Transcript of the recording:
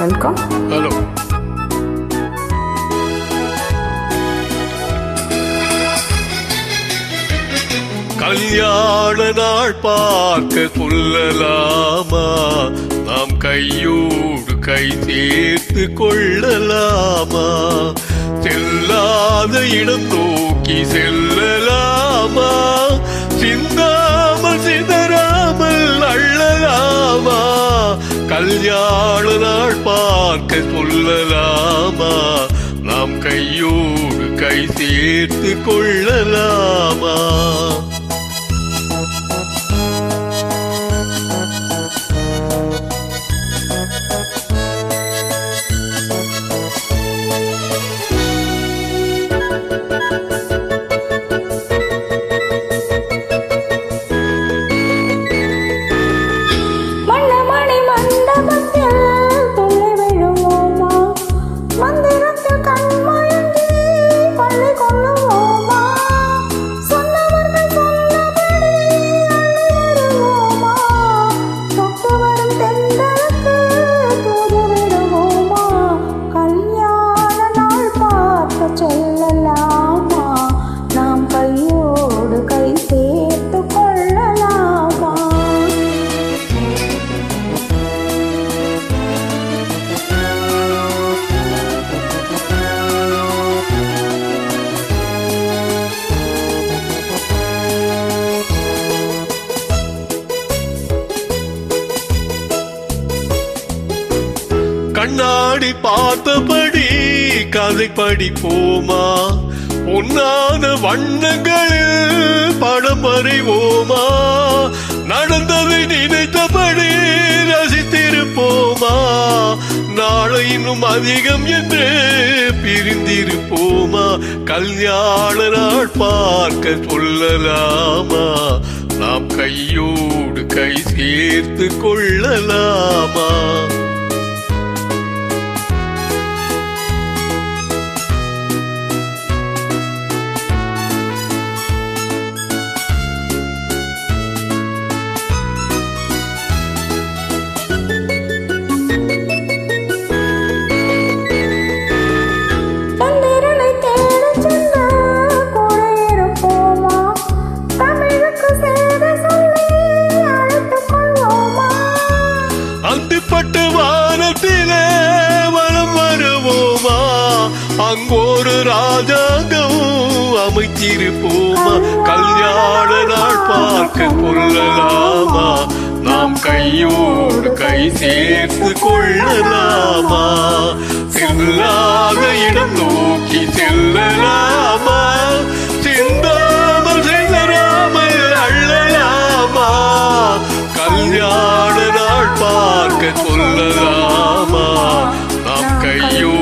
Welcome. Hello. கல்யாண நாள் பார்க்க சொல்லலாமா, நாம் கையோடு கை சேர்த்து கொள்ளலாமா, செல்லாத இடம் நோக்கி செல்லலாமா, சிந்தாமல் சிதறாமல் அள்ளலாமா, கல்யாண நாள் பார்க்க சொல்லலாமா, நாம் கையோடு கை சேர்த்து கொள்ளலாமா. கண்ணாடி பார்த்தபடி கதை படிப்போமா, பொன்னான வண்ணங்களில் படம் வரைவோமா, நடந்ததை நினைத்தபடி ரசித்திருப்போமா, நாளை இன்னும் அதிகம் என்று பிரிந்திருப்போமா, கல்யாண நாள் பார்க்க சொல்லலாமா, நாம் கையோடு கை சேர்த்து கொள்ளலாமா. அந்திப்பட்டு வானத்திலே வலம் வருவோமா, அங்கொரு ராஜாங்கம் அமைத்திருப்போமா, கல்யாண நாள் பார்க்க கொள்ளலாமா, நாம் கையோடு கை சேர்த்து கொள்ளலாமா, செல்லாத இடம் நோக்கி செல்லலாமா, சிந்தாமல் சிதறாமல் அள்ளலாமா, கல்யாண நாள் பார்க்க சொல்லலாமா, நாம் கையோ